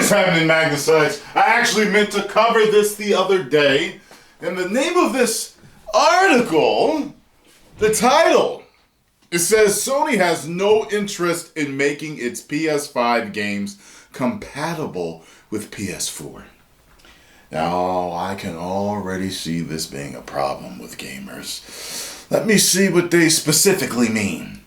is happening, Magnus? I actually meant to cover this the other day. And the name of this article, the title, it says Sony has no interest in making its PS5 games compatible with PS4. Now, I can already see this being a problem with gamers. Let me see what they specifically mean.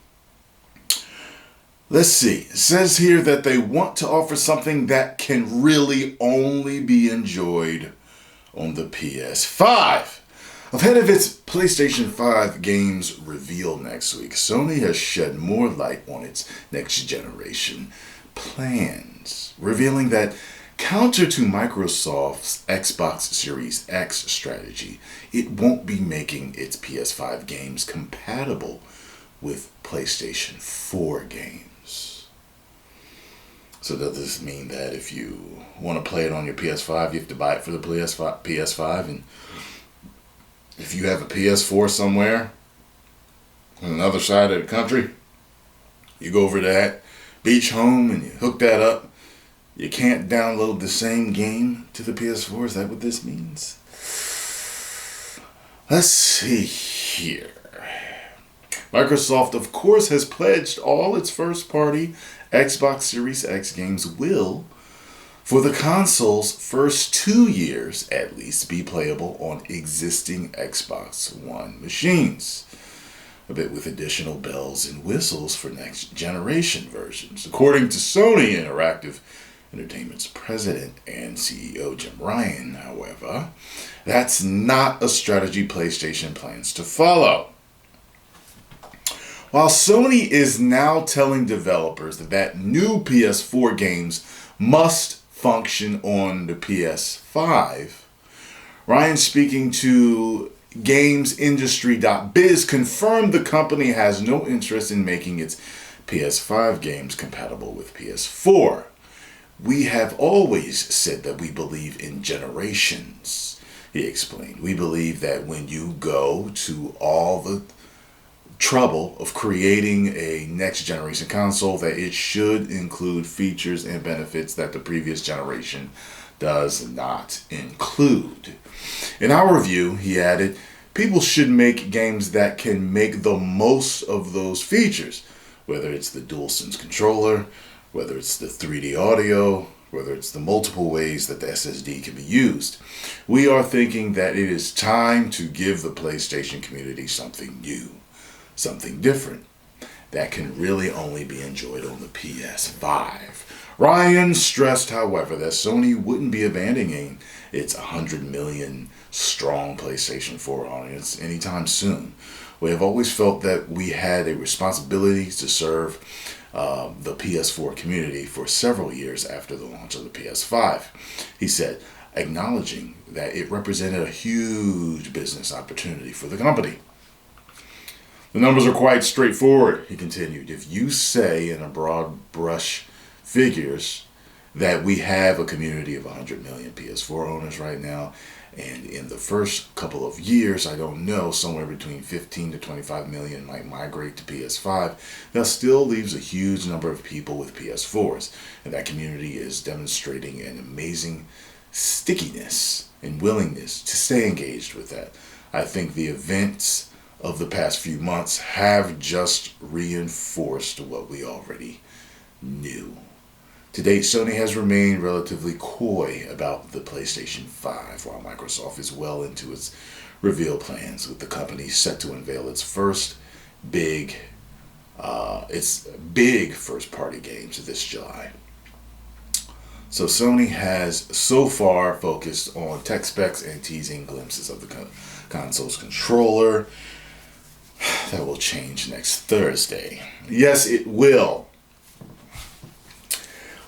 Let's see. It says here that they want to offer something that can really only be enjoyed on the PS5. Ahead of its PlayStation 5 games reveal next week, Sony has shed more light on its next generation plans, revealing that counter to Microsoft's Xbox Series X strategy, it won't be making its PS5 games compatible with PlayStation 4 games. So does this mean that if you want to play it on your PS5, you have to buy it for the PS5? And if you have a PS4 somewhere on another side of the country, you go over to that beach home and you hook that up, you can't download the same game to the PS4? Is that what this means? Let's see here. Microsoft, of course, has pledged all its first-party Xbox Series X games will, for the console's first 2 years at least, be playable on existing Xbox One machines, a bit with additional bells and whistles for next-generation versions. According to Sony Interactive Entertainment's president and CEO Jim Ryan, however, that's not a strategy PlayStation plans to follow. While Sony is now telling developers that new PS4 games must function on the PS5, Ryan, speaking to GamesIndustry.biz, confirmed the company has no interest in making its PS5 games compatible with PS4. We have always said that we believe in generations, he explained. We believe that when you go to all the trouble of creating a next generation console, that it should include features and benefits that the previous generation does not include. In our view, he added, people should make games that can make the most of those features, whether it's the DualSense controller, whether it's the 3D audio, whether it's the multiple ways that the SSD can be used. We are thinking that it is time to give the PlayStation community something new, something different that can really only be enjoyed on the PS5. Ryan stressed, however, that Sony wouldn't be abandoning its 100 million strong PlayStation 4 audience anytime soon. We have always felt that we had a responsibility to serve the PS4 community for several years after the launch of the PS5, he said, acknowledging that it represented a huge business opportunity for the company. The numbers are quite straightforward, he continued. If you say in a broad brush figures that we have a community of 100 million PS4 owners right now, and in the first couple of years, I don't know, somewhere between 15 to 25 million might migrate to PS5, that still leaves a huge number of people with PS4s. And that community is demonstrating an amazing stickiness and willingness to stay engaged with that. I think the events of the past few months have just reinforced what we already knew. To date, Sony has remained relatively coy about the PlayStation 5, while Microsoft is well into its reveal plans, with the company set to unveil its big first-party games this July. So Sony has so far focused on tech specs and teasing glimpses of the console's controller. That will change next Thursday. Yes, it will.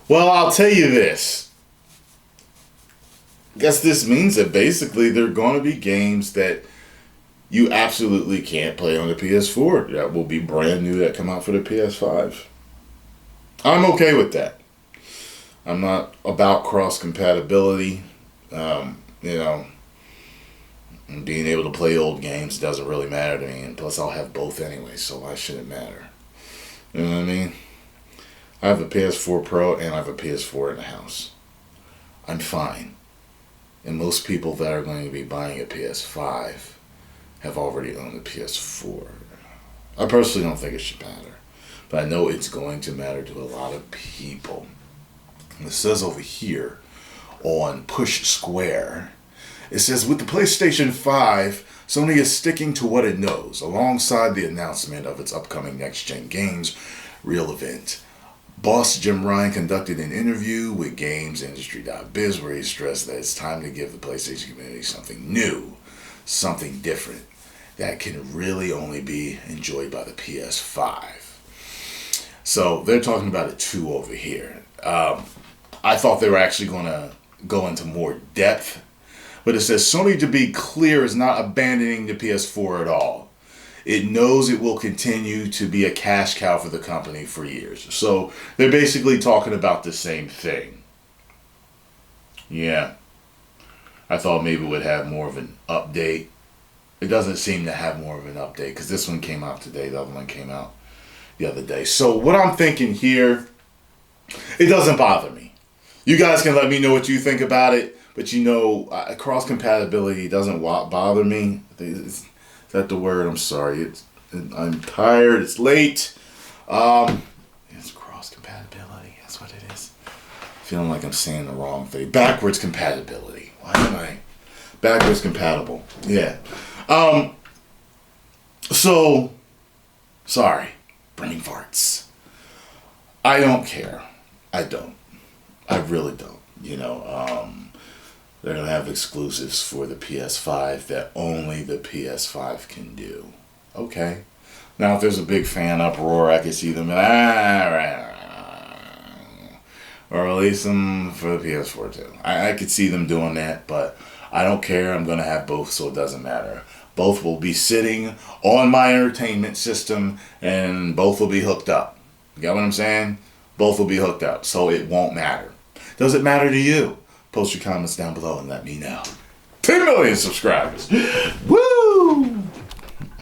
Well, I'll tell you this. I guess this means that basically there are going to be games that you absolutely can't play on the PS4 that will be brand new that come out for the PS5. I'm okay with that. I'm not about cross-compatibility. Being able to play old games doesn't really matter to me. And plus, I'll have both anyway, so why should it matter? You know what I mean? I have a PS4 Pro and I have a PS4 in the house. I'm fine. And most people that are going to be buying a PS5 have already owned a PS4. I personally don't think it should matter, but I know it's going to matter to a lot of people. And it says over here on Push Square, it says, with the PlayStation 5, Sony is sticking to what it knows, alongside the announcement of its upcoming next-gen games real event. Boss Jim Ryan conducted an interview with GamesIndustry.biz where he stressed that it's time to give the PlayStation community something new, something different, that can really only be enjoyed by the PS5. So they're talking about it too over here. I thought they were actually going to go into more depth, but it says Sony, to be clear, is not abandoning the PS4 at all. It knows it will continue to be a cash cow for the company for years. So they're basically talking about the same thing. Yeah. I thought maybe it would have more of an update. It doesn't seem to have more of an update because this one came out today. The other one came out the other day. So what I'm thinking here, it doesn't bother me. You guys can let me know what you think about it. But you know, cross compatibility doesn't bother me. Is that the word? I'm sorry. I'm tired. It's late. It's cross compatibility. That's what it is. Feeling like I'm saying the wrong thing. Backwards compatibility. Why am I backwards compatible? Yeah. So sorry. Brain farts. I don't care. I don't. I really don't. You know. They're going to have exclusives for the PS5 that only the PS5 can do. Okay. Now, if there's a big fan uproar, I can see them, or release them for the PS4 too. I could see them doing that, but I don't care. I'm going to have both, so it doesn't matter. Both will be sitting on my entertainment system, and both will be hooked up. You get what I'm saying? Both will be hooked up, so it won't matter. Does it matter to you? Post your comments down below and let me know. 10 million subscribers. Woo!